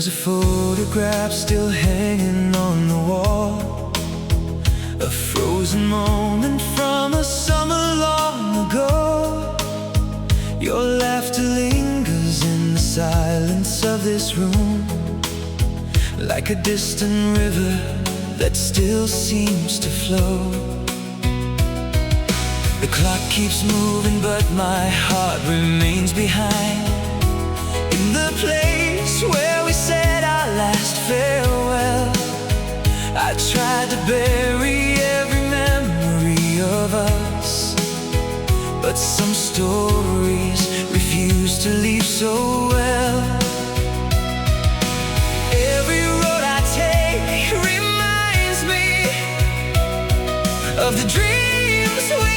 There's a photograph still hanging on the wall, a frozen moment from a summer long ago. Your laughter lingers in the silence of this room, like a distant river that still seems to flow. The clock keeps moving, but my heart remains behind, in the place where we said our last farewell. I tried to bury every memory of us, but some stories refuse to leave so well. Every road I take reminds me of the dreams we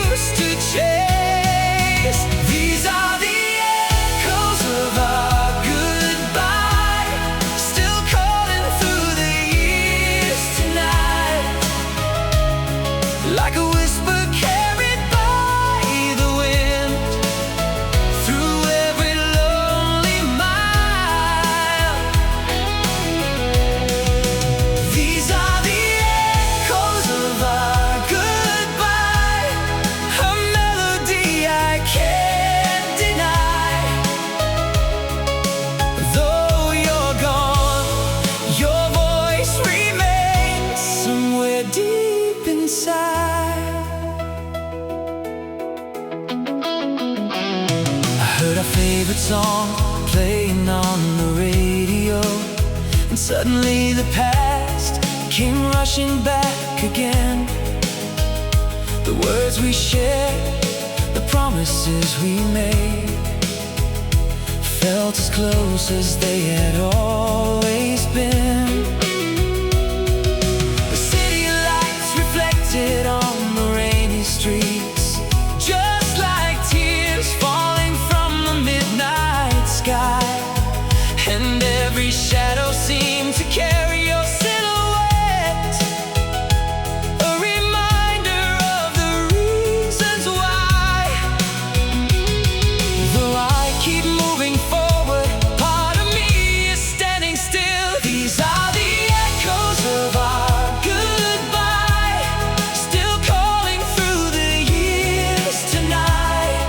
used to chase. These are the echoes of our goodbye, still calling through the years tonight, like a whisper carried by the wind through every lonely mile. These are the echoes of our goodbye, a melody I can't deny. Though you're gone, your voice remains somewhere deep inside. I heard our favorite song playing on the radio, and suddenly the past came rushing back again. The words we shared, the promises we made, felt as close as they had always been. The city lights reflected on the rainy streets, just like tears falling from the midnight sky, and every shadow seemed to carry your silhouette, a reminder of the reasons why. Though I keep moving forward, part of me is standing still. These are the echoes of our goodbye, still calling through the years tonight,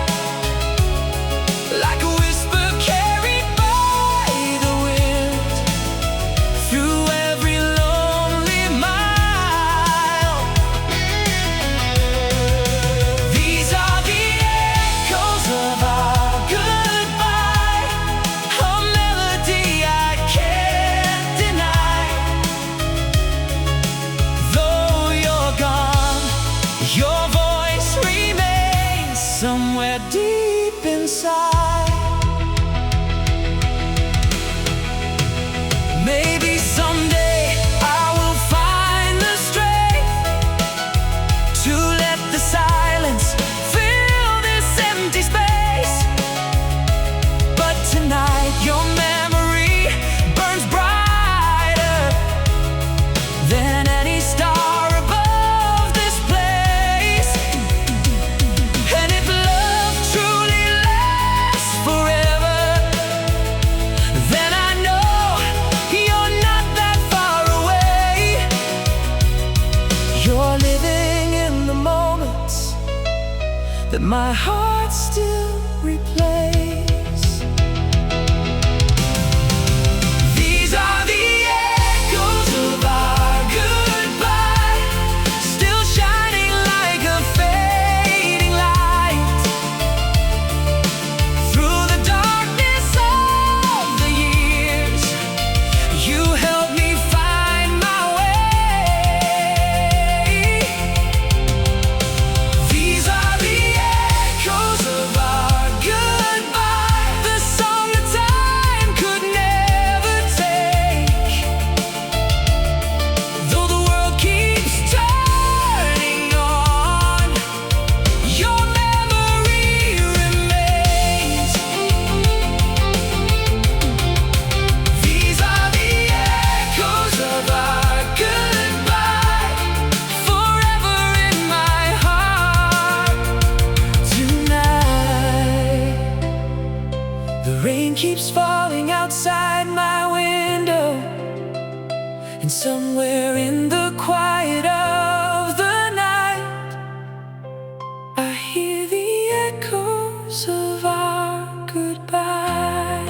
like a whisper carried by the wind through every lonely mile. These are the echoes of our goodbye, a melody I can't deny. Though you're gone, your voice remains somewhere deep inside. Maybe someday I will find the strength to let the silence fill this empty space. But tonight your memory burns brighter than any star above this place. And if love truly lasts forever, then I know you're not that far away. You're living in the moments that my heart still replays. These are the echoes of our goodbye, still shining like a fading light through the darkness of the years. You helped me find my way. These are the echoes of our goodbye, somewhere in the quiet of the night, I hear the echoes of our goodbye.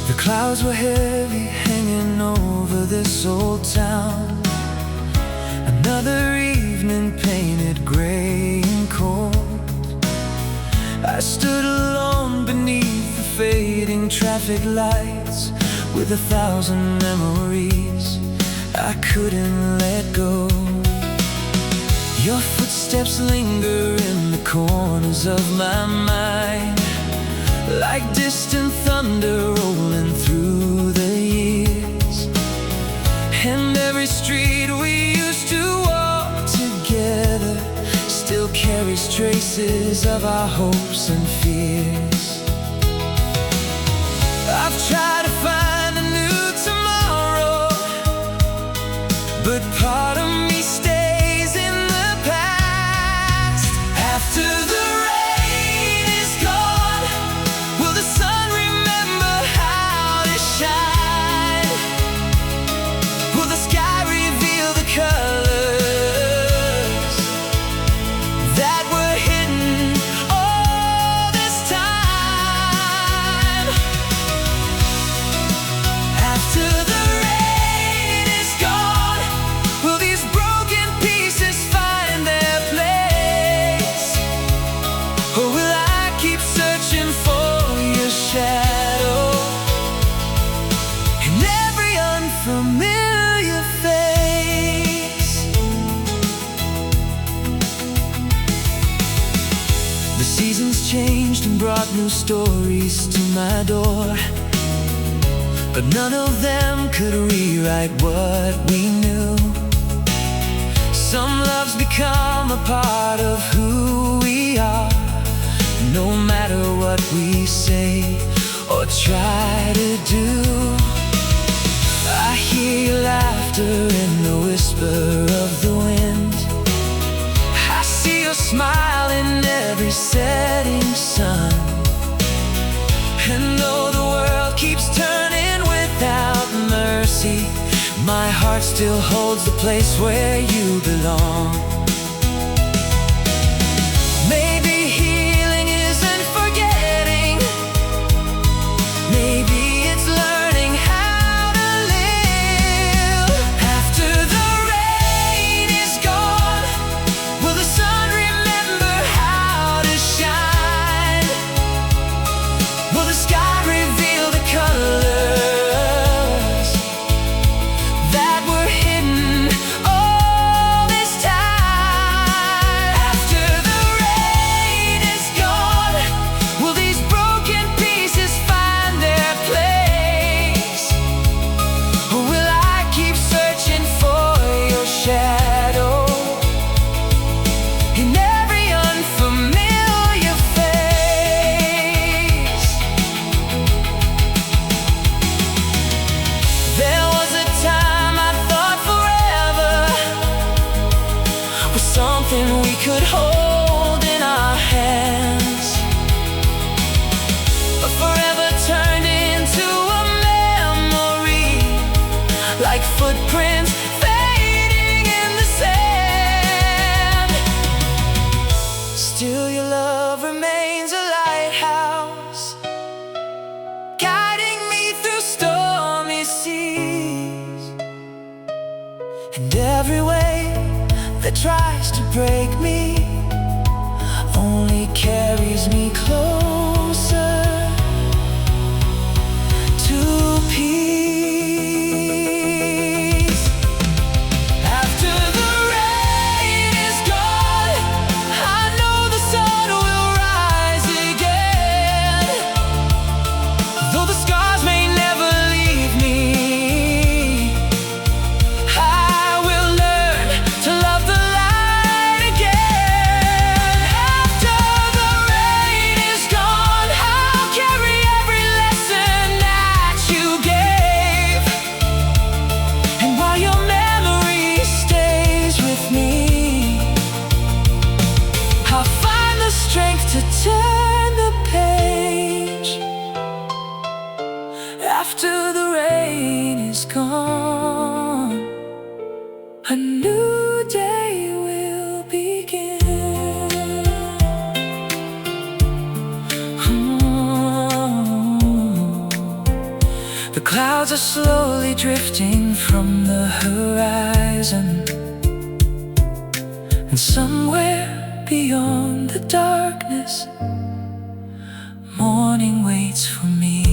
The clouds were heavy, hanging over this old town. Another evening painted gray and cold. I stood alone beneath the fading traffic lights, with 1,000 memories I couldn't let go. Your footsteps linger in the corners of my mind, like distant thunder rolling through the years. And every street we used to walk together still carries traces of our hopes and fears. I've tried to find a new tomorrow, but part of me stays in the past. After the rain is gone, will the sun remember how to shine? Will the sky reveal the colors that were hidden all this time? After the rain is gone, will these broken pieces find their place? Or will I keep searching for your shadow in every unfamiliar face? The seasons changed and brought new stories to my door, but none of them could rewrite what we knew. Some loves become a part of who we are, no matter what we say or try to do. I hear your laughter in the whisper of the wind. I see your smile in every setting sun. And though the world keeps turning without mercy, my heart still holds the place where you belong. Maybe healing isn't forgetting, maybe it's learning how to live. After the rain is gone, will the sun remember how to shine? Will the sky reveal the colors that were hidden all this time? After the rain is gone, will these broken pieces find their place? Or will I keep searching for your shadow in every unfamiliar face? There was a time I thought forever was something we could hold in our hands, but forever turned into a memory, like footprints fading in the sand. Still your love remains a lighthouse, guiding me through stormy seas. And every wave that tries to break me only carries me closer to peace. After the rain is gone, I know the sun will rise again. Though the scars may never leave me, I will learn to love the light again. After the rain is gone, After the rain is gone, a new day will begin. The clouds are slowly drifting from the horizon, and somewhere beyond the darkness, morning waits for me.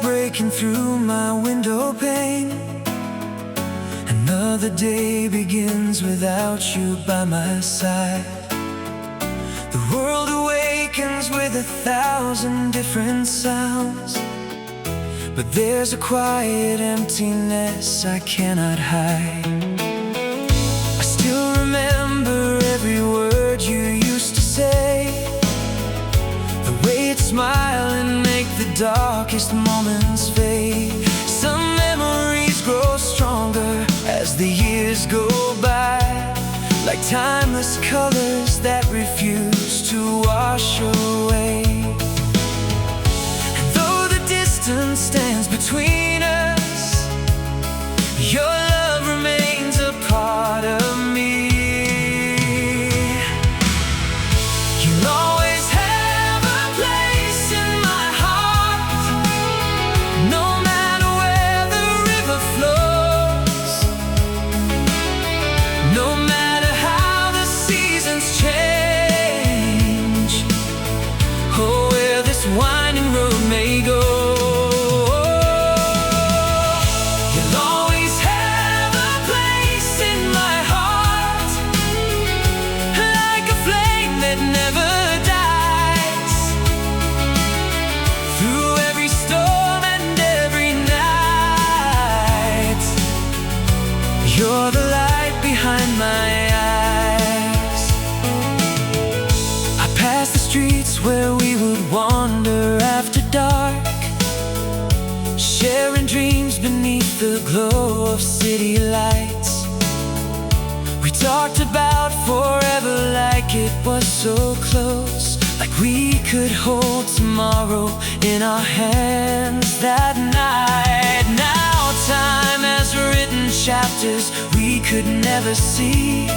Breaking through my window pane. Another day begins without you by my side. The world awakens with 1,000 different sounds, but there's a quiet emptiness I cannot hide. I still remember every word you used to say, the way you'd smile and make the darkest moments fade. Some memories grow stronger as the years go by, like timeless colors that refuse to wash away. And though the distance stands between us, your love remains a part of me. You'll always have a place in my heart, no matter where the river flows, no matter how the seasons change, or where this winding road may go. You'll always have a place in my heart, like a flame that never dies. Through every storm and every night, you're the light behind my eyes. I pass the streets where we would wander after dark, sharing dreams beneath the glow of city lights. We talked about forever like it was so close, like we could hold tomorrow in our hands that night. Now time has written chapters we could never see,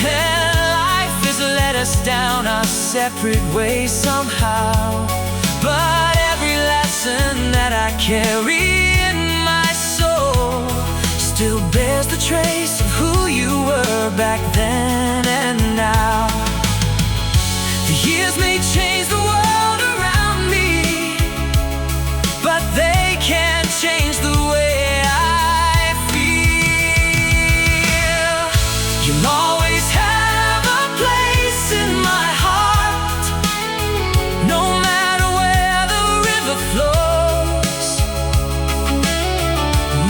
and life has led us down our separate ways somehow. But every lesson that I carry in my soul still bears the trace of who you were back then and now. The years may change the world around me, but they can't change the way I feel. You'll always have a place in my heart, no matter where the river flows,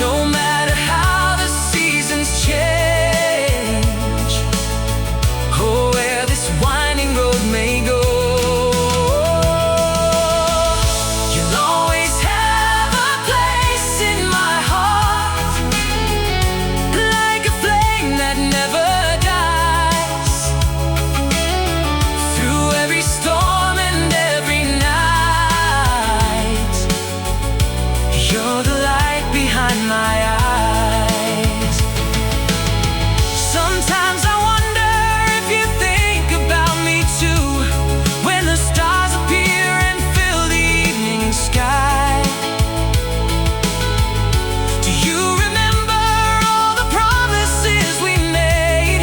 no matter how the seasons change, or where this winding road may go. You'll always have a place in my heart, like a flame that never dies. Through every storm and every night, you're the light behind my eyes. Sometimes I wonder if you think about me too, when the stars appear and fill the evening sky. Do you remember all the promises we made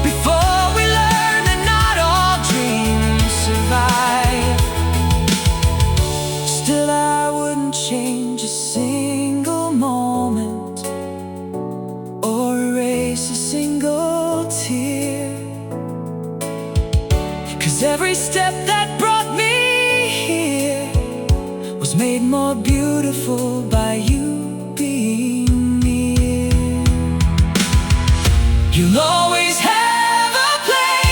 before we learned that not all dreams survive? Still, I wouldn't change a single moment or erase a single tear, 'cause every step that brought me here was made more beautiful by you being near. You'll always have a place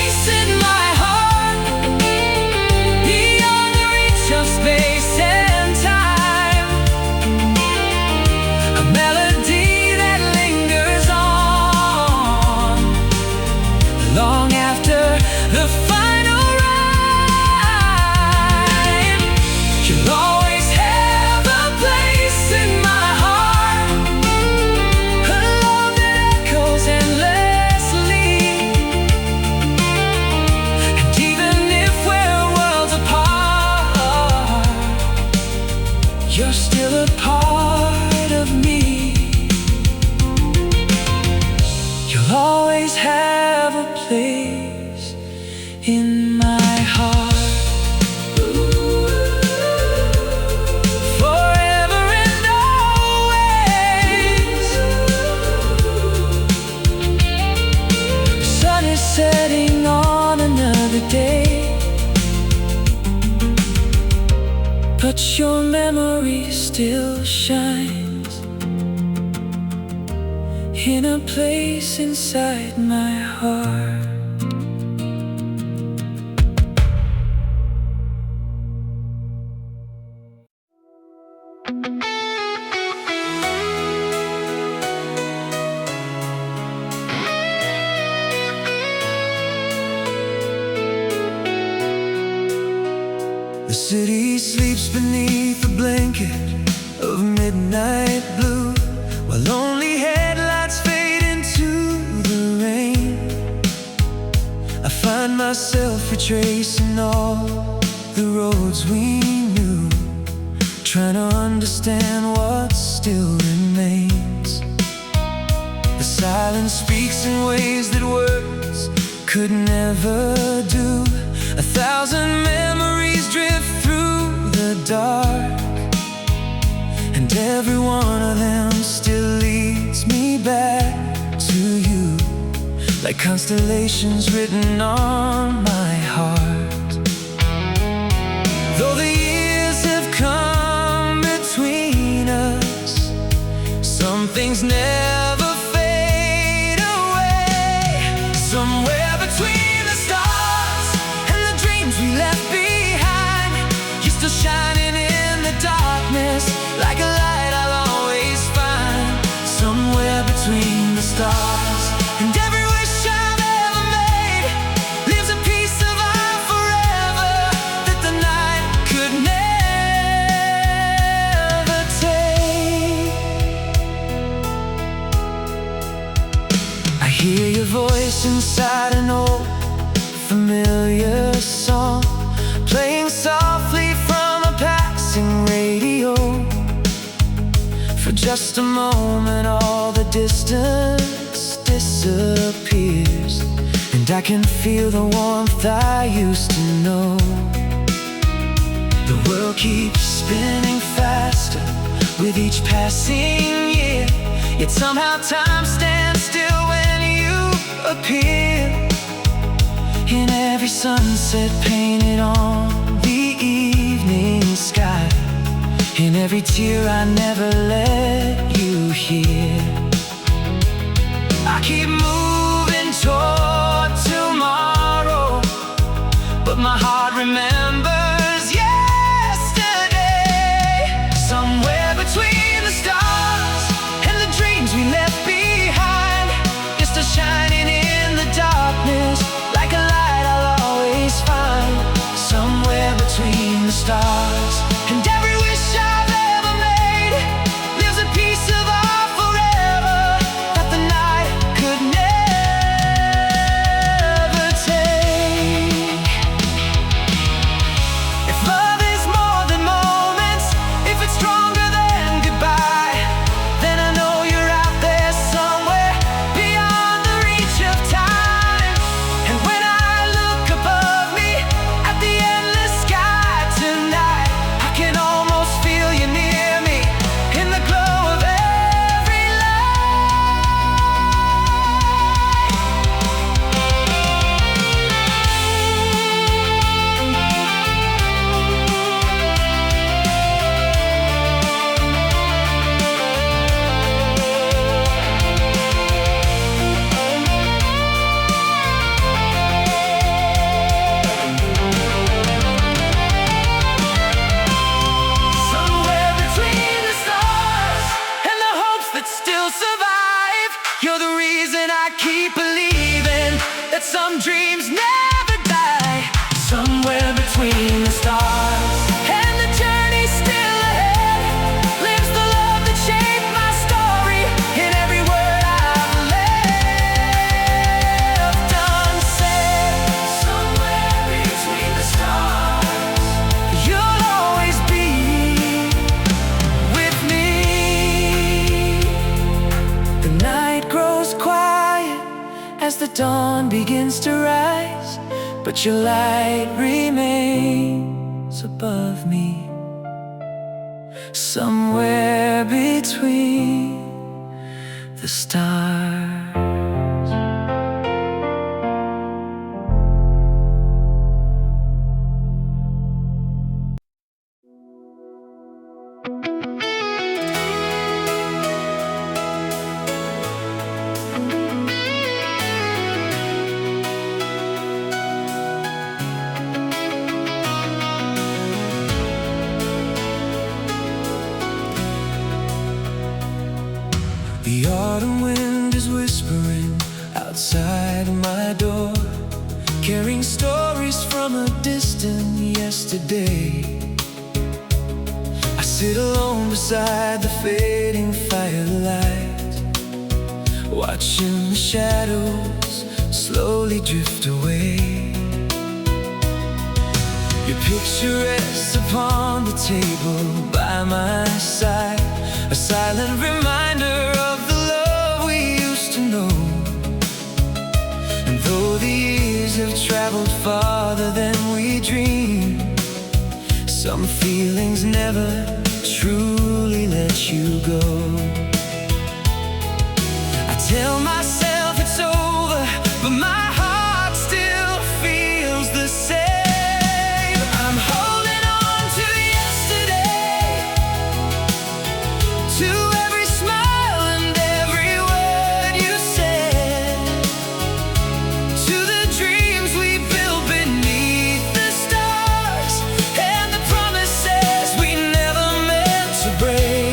the final rhyme. You'll always have a place in my heart, a love that echoes endlessly. And even if we're worlds apart, you're still a part of me. You'll always have a place in my heart, forever and always. Sun is setting on another day, but your memory still shines in a place inside my heart. The city sleeps beneath a blanket of midnight blue, while lonely headlights fade into the rain. I find myself retracing all the roads we knew, trying to understand what still remains. The silence speaks in ways that words could never do. 1,000 memories drift through the dark, and every one of them still leads me back to you, like constellations written on my heart. Though the years have come between us, some things never fade away. Somewhere between the stars and the dreams we left behind, you're still shining in the darkness, like a light I'll always find. Somewhere between the stars and every wish I've ever made lives a piece of our forever that the night could never take. I hear your voice inside an old familiar song, playing softly from a passing radio. For just a moment all the distance disappears, and I can feel the warmth I used to know. The world keeps spinning faster with each passing year, yet somehow time stands still when you appear. In every sunset painted on the evening sky, in every tear I never let you hear. I keep moving toward tomorrow, but my heart remembers yesterday. Somewhere between the stars and the dreams we left behind, you're still shining in the darkness, like a light I'll always find. Somewhere between the stars and every wish I've ever made lives a piece of our forever that the night could never take. If love is more than moments, if it's stronger than goodbye, then I know you're out there somewhere beyond the reach of time. And when I look above me at the endless sky tonight, I can almost feel you near me in the glow of every somewhere between the stars and the hopes that still survive. You're the reason I keep believing that some dreams never die. dawn begins to rise, but your light remains above me, somewhere between the stars. The autumn wind is whispering outside my door, carrying stories from a distant yesterday. I sit alone beside the fading firelight, watching the shadows slowly drift away. Your picture rests upon the table by my side, a silent reminder of the love we used to know. And though the years have traveled farther than we dreamed, some feelings never truly let you go. I tell myself it's over, but my heart still feels the same. I'm holding on to yesterday, to every smile and every word you said, to the dreams we built beneath the stars, and the promises we never meant to break.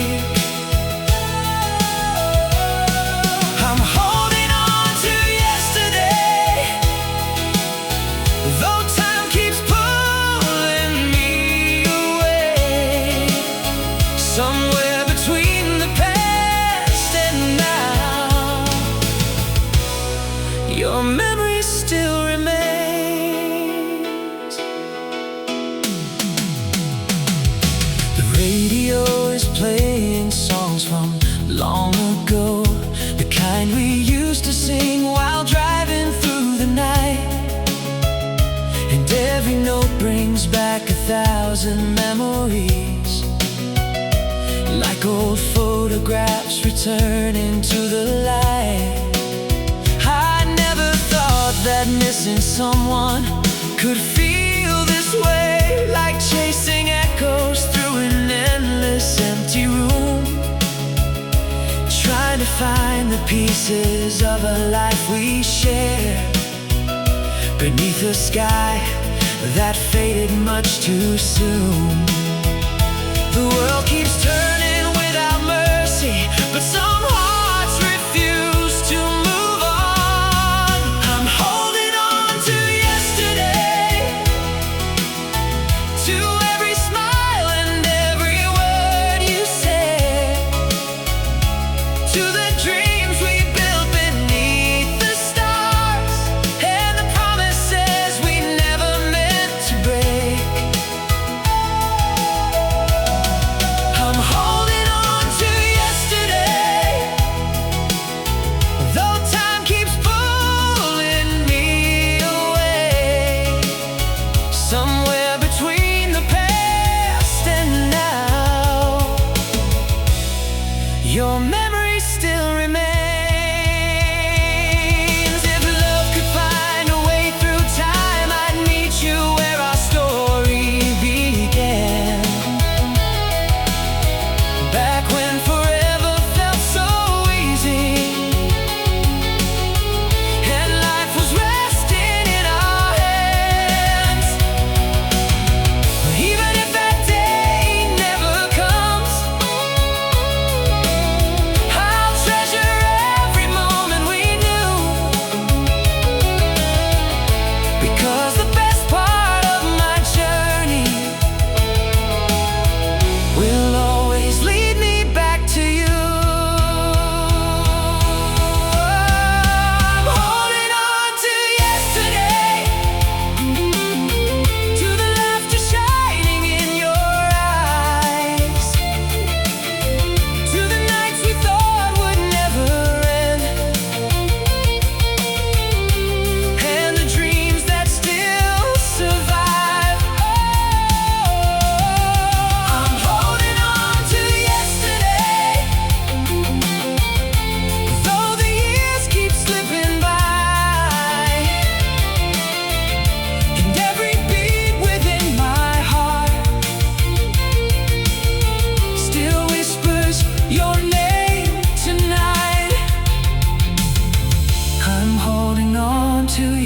I'm holding on to yesterday, though time keeps pulling me away, somewhere between the past and now. Your memory still remains. The radio is playing songs from long ago, the kind we used to sing while driving through the night. And every note brings back 1,000 memories, like old photographs returning to the light. I never thought that missing someone could feel this way, like chasing echoes through an endless empty room, trying to find the pieces of a life we shared beneath a sky that faded much too soon. The world keeps turning without mercy, but some hearts refuse to move on. I'm holding on to yesterday, to every smile and every word you said, to the dreams we built beneath the stars, and the promises we never meant to break. I'm holding on to yesterday,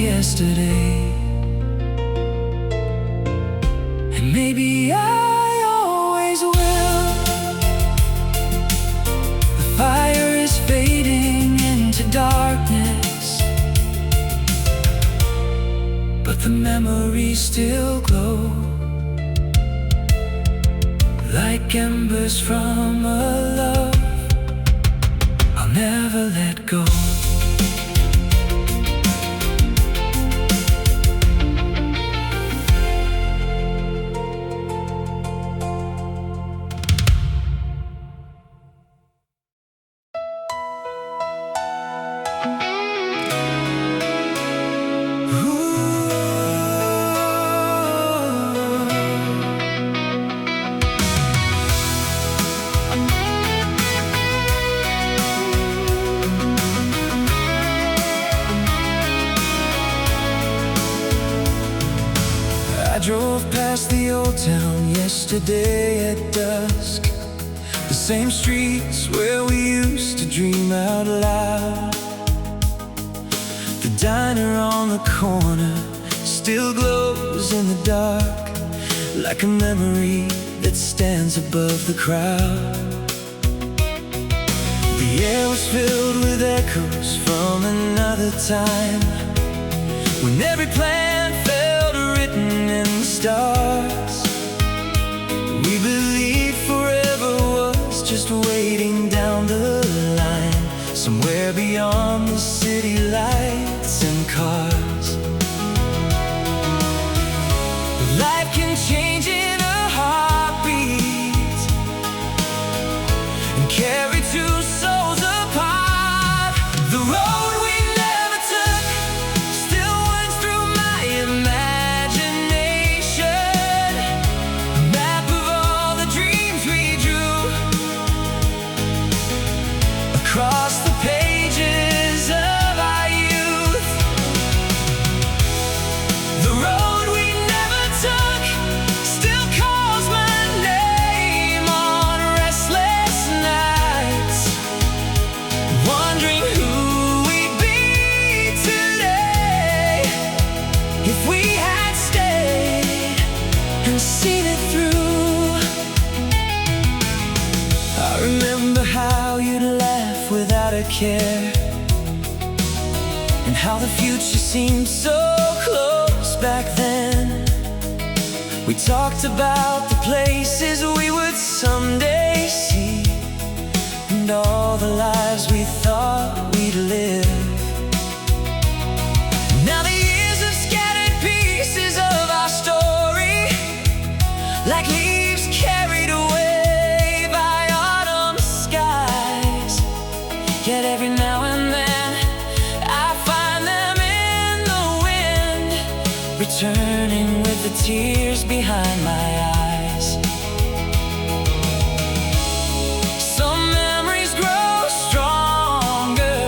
yesterday. And maybe I always will. The fire is fading into darkness, but the memories still glow like embers from a love I'll never let go. I drove past the old town yesterday at dusk, the same streets where we used to dream out loud. The diner on the corner still glows in the dark, like a memory that stands above the crowd. The air was filled with echoes from another time, when every plan felt written in the stars. We believed forever was just waiting down the line, somewhere beyond the city lights and cars. Life can change in a heartbeat and carry two souls apart. The road we never took still runs through my imagination, a map of all the dreams we drew across the pages of our youth. The road we never took still calls my name on restless nights, wondering who we'd be today if we had stayed and seen it through. I remember how you'd laugh without a care, and how the future seemed so close back then. We talked about the places we would someday see, and all the lives we thought we'd live. Now the years have scattered pieces of our story, like leaves carried away by autumn skies. Yet every now and then I find them in the wind, returning with the tears behind my eyes. Some memories grow stronger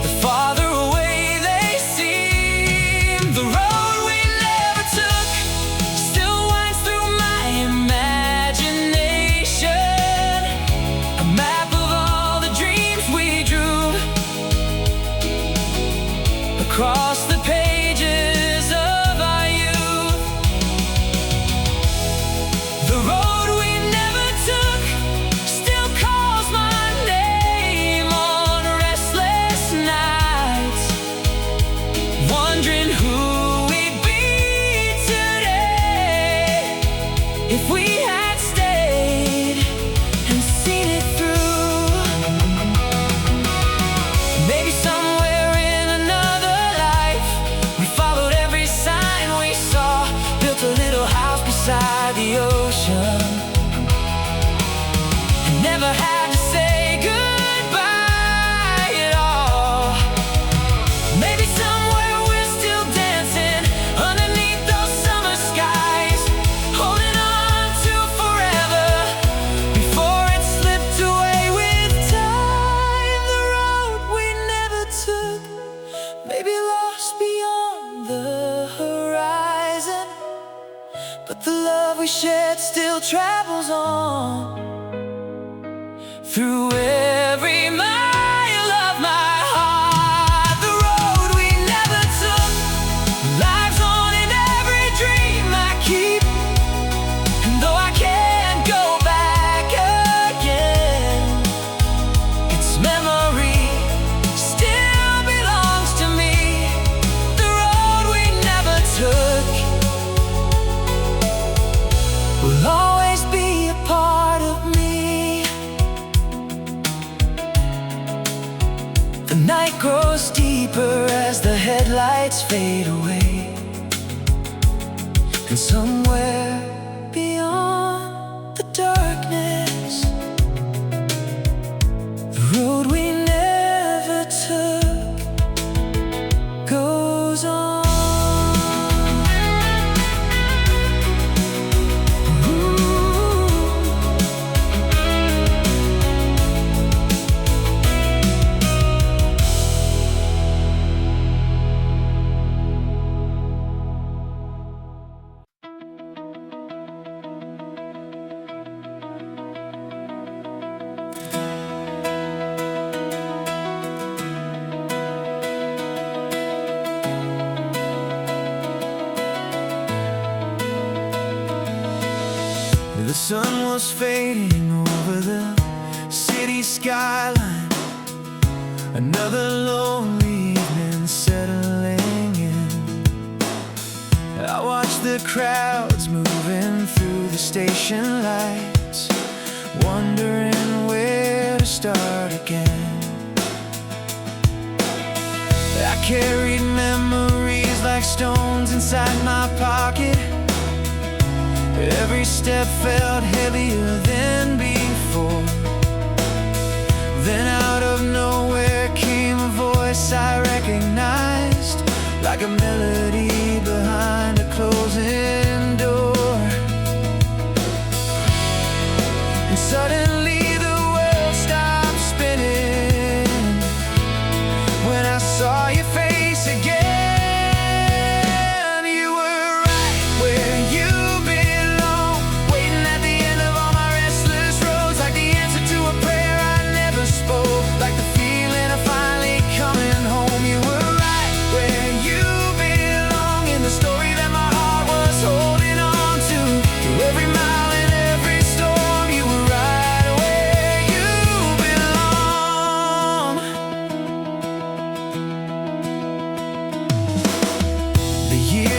the farther away they seem. The road we never took still winds through my imagination, a map of all the dreams we drew across the pages of our youth. The road we never took still calls my name on restless nights, wondering who we'd be today if we had stayed and seen it through. Maybe somewhere in another life we followed every sign we saw, built a little house beside the ocean, and never had to say goodbye at all. Maybe somewhere we're still dancing underneath those summer skies, holding on to forever before it slipped away with time. The road we never took, maybe lost beyond the horizon, but the love we shared still travels on through every mile of my heart. The road we lights fade away, and somewhere beyond the darkness, the road we never took goes on. The sun was fading over the city skyline, another lonely evening settling in. I watched the crowds moving through the station lights, wondering where to start again. I carried memories like stones inside my pocket. Every step felt heavier than before. Then out of nowhere came a voice I recognized, like a melody behind a closing door. And suddenly the world stopped spinning when I saw your face again.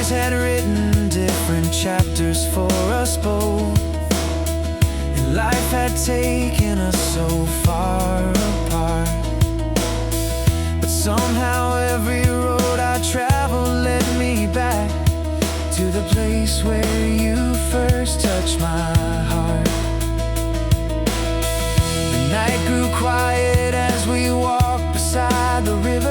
Had written different chapters for us both, and life had taken us so far apart. But somehow every road I traveled led me back to the place where you first touched my heart. The night grew quiet as we walked beside the river,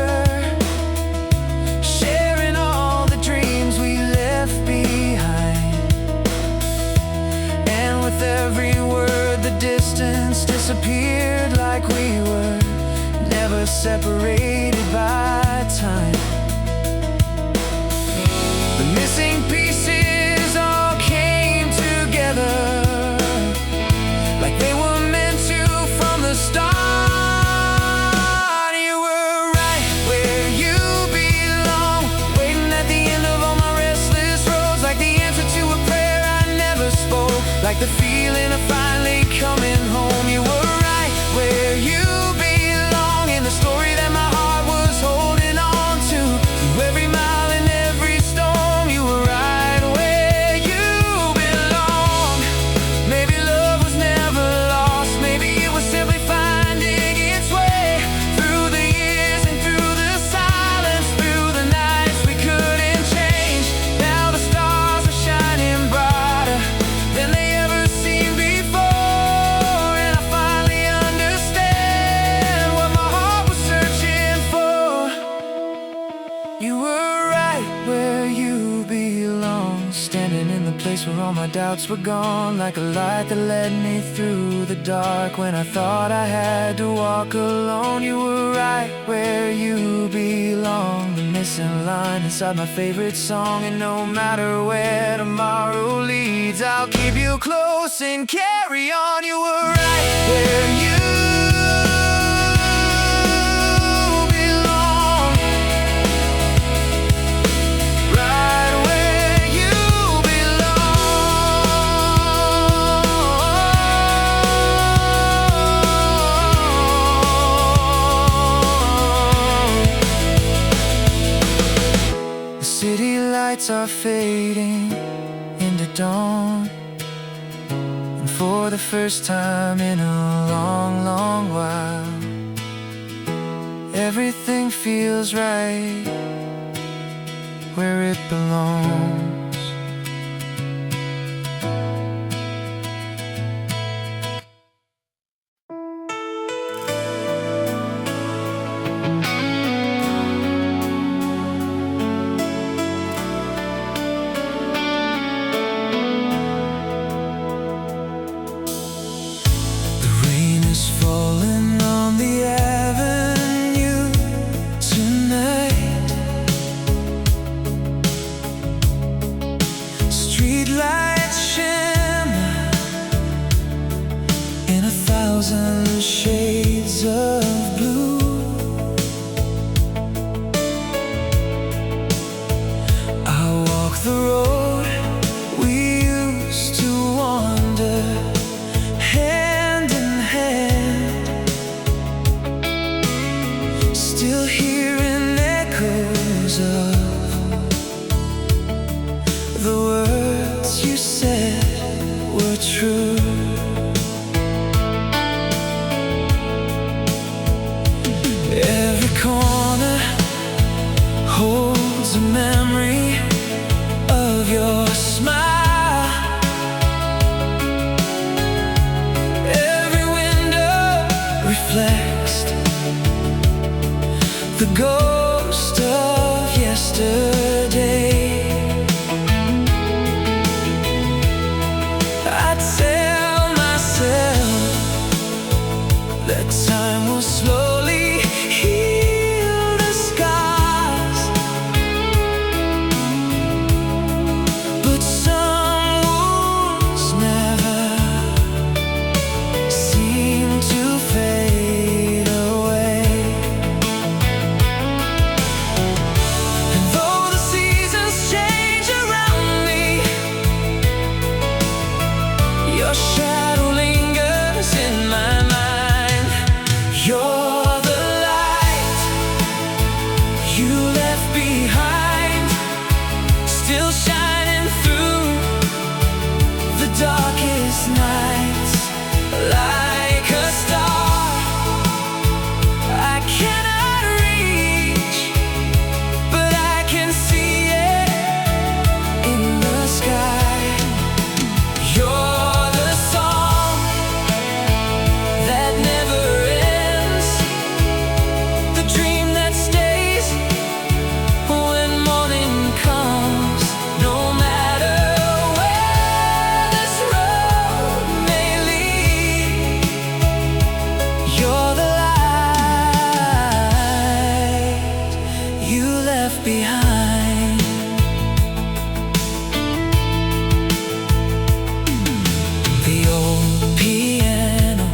with every word the distance disappeared, like we were never separated by time. The missing pieces all came together, like they were meant to from the start. You were right where you belong, waiting at the end of all my restless roads, like the answer to a prayer I never spoke, like the feeling of finally coming home. You were right where you belong, in the story that my heart was holding on to. Through every mile and every storm, you were right where you belong. Maybe love was never lost, maybe it was simply finding its way through the years and through the silence, through the nights we couldn't change. Now the stars are shining brighter than they ever seen before, and I finally understand what my heart was searching for. You were right where you belong, standing in the place where all my doubts were gone, like a light that led me through the dark when I thought I had to walk alone. You were right where you belong, the missing line inside my favorite song. And no matter where tomorrow leads, I'll keep you close and carry on. You were right where you belong, right where you belong. The city lights are fading into dawn, and for the first time in a long, long while, everything feels right where it belongs. Falling on the avenue tonight. Streetlights shimmer in 1,000 shades of blue. I walk the road we used to wander, hand in hand, still hearing echoes of the words you said were true. Every corner holds a memory of your smile. Every window reflects the ghost of yesterday. I tell myself that time will slowly heal the scars, but some wounds never seem to fade away. And though the seasons change around me, your shadow lingers in my mind. You're the light you left behind, still shining through the darkest nights. Like a star I cannot reach, but I can see it in the sky. You're the song that never ends, the dream that stays when morning comes. No matter where this road may lead, you're the light you left behind. The old piano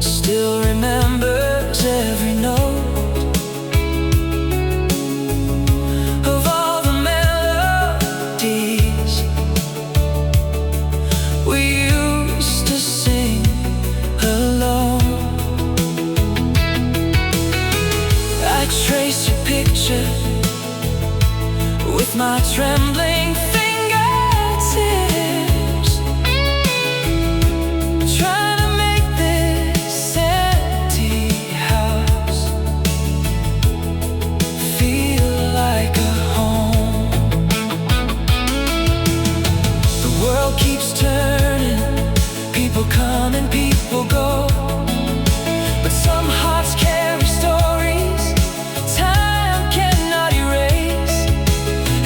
still remembers every note of all the melodies we used to sing alone. I trace your picture with my trembling fingertips, trying to make this empty house feel like a home. The world keeps turning, people come and people go, but some hearts carry stories time cannot erase.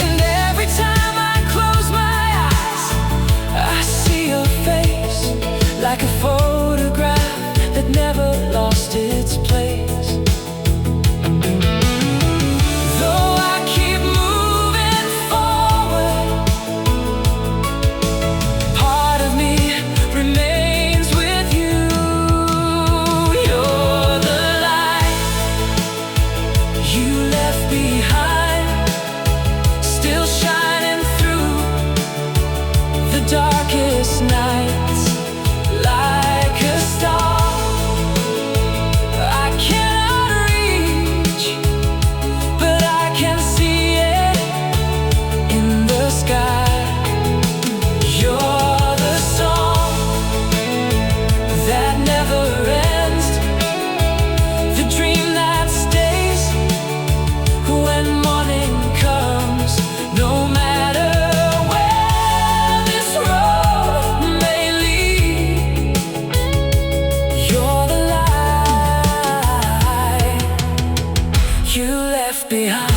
And every time I behind.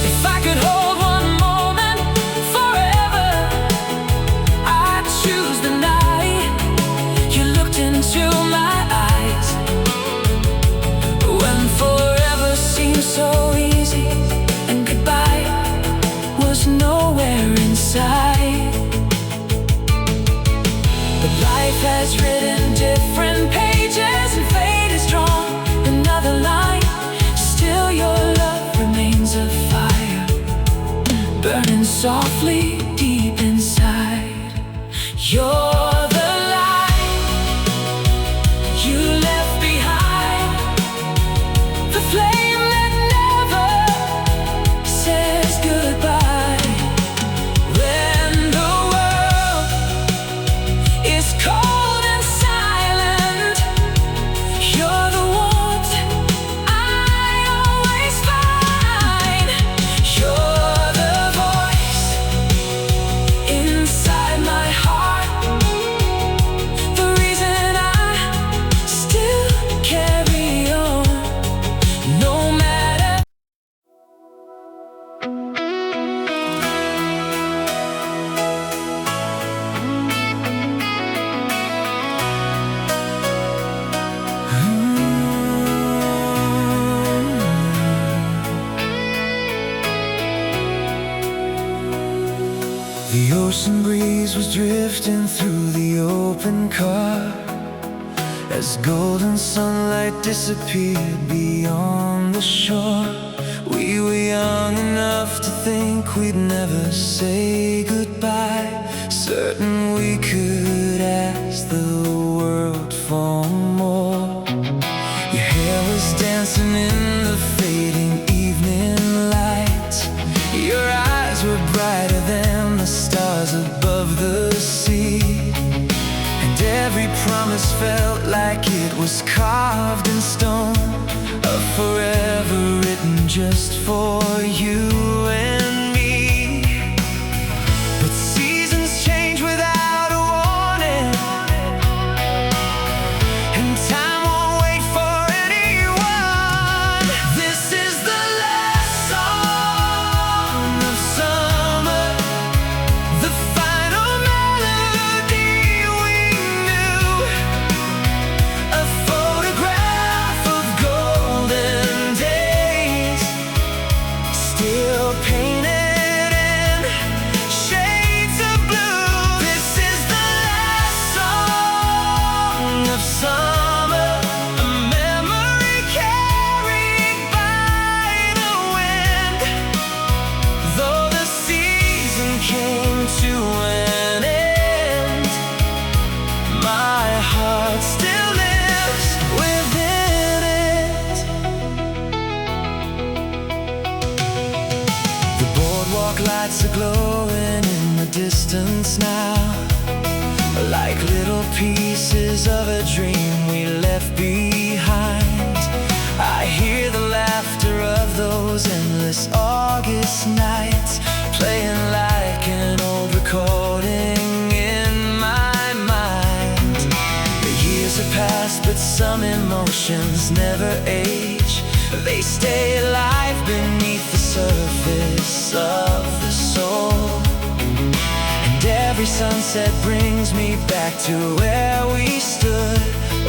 If I could hold one moment forever, I'd choose the night you looked into my eyes. When forever seemed so easy and goodbye was nowhere in sight. But life has written different pages and fate has drawn another line. Still your love remains a fire, burning softly deep inside. You're the light you left behind, the flame that never says goodbye. When the world is cold and silent, you're the warmth I always find. You're the voice inside my heart, the reason I still carry on, no matter. The ocean breeze was drifting through the open car as golden sunlight disappeared beyond the shore. We were young enough to think we'd never say goodbye, certain we could ask the world for more. Your hair was dancing in the fading evening light, your eyes were brighter than the stars above the sea, and every promise felt like it was carved in stone, a forever written just for you and me. But seasons change without a warning, and time won't wait for anyone. This is the last song of summer, the final melody we knew, a photograph of golden days, still painted in shades of blue. This is the last song of summer, a memory carried by the wind. Though the season came to an end, my heart still lives within it. The boardwalk lights are glowing in the distance now, like little pieces of a dream we left behind. I hear the laughter of those endless August nights, playing like an old recording in my mind. The years have passed, but some emotions never age. They stay alive beneath the surface of the soul, and every sunset brings me back to where we stood,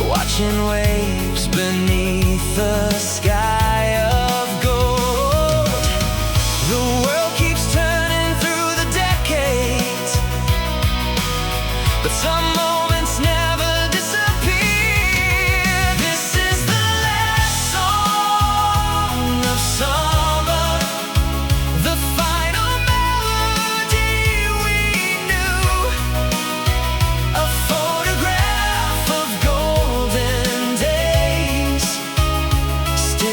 watching waves beneath the sky of gold. The world keeps turning through the decades, but some moments never disappear. This is the last song of summer, the final melody we knew, a photograph of golden days, still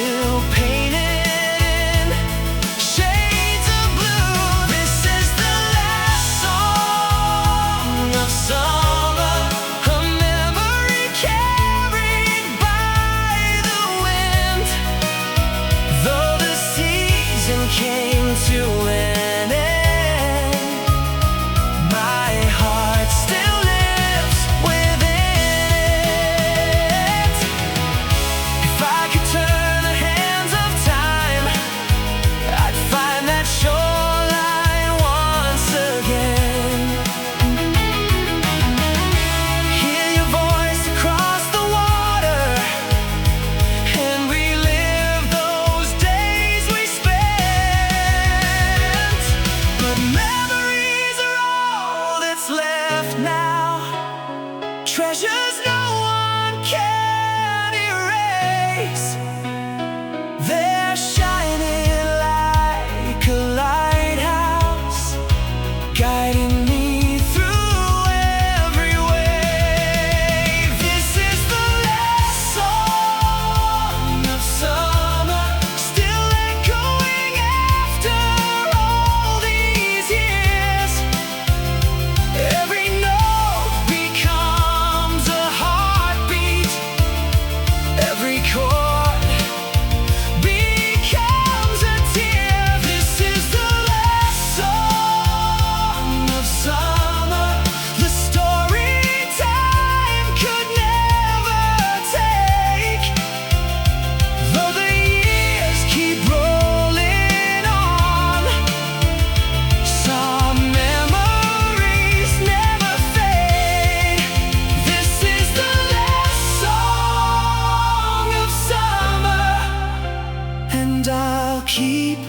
and I'll keep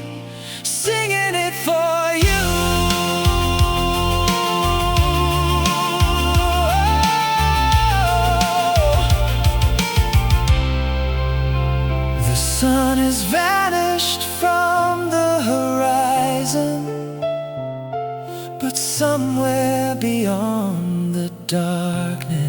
singing it for you. The sun has vanished from the horizon, but somewhere beyond the darkness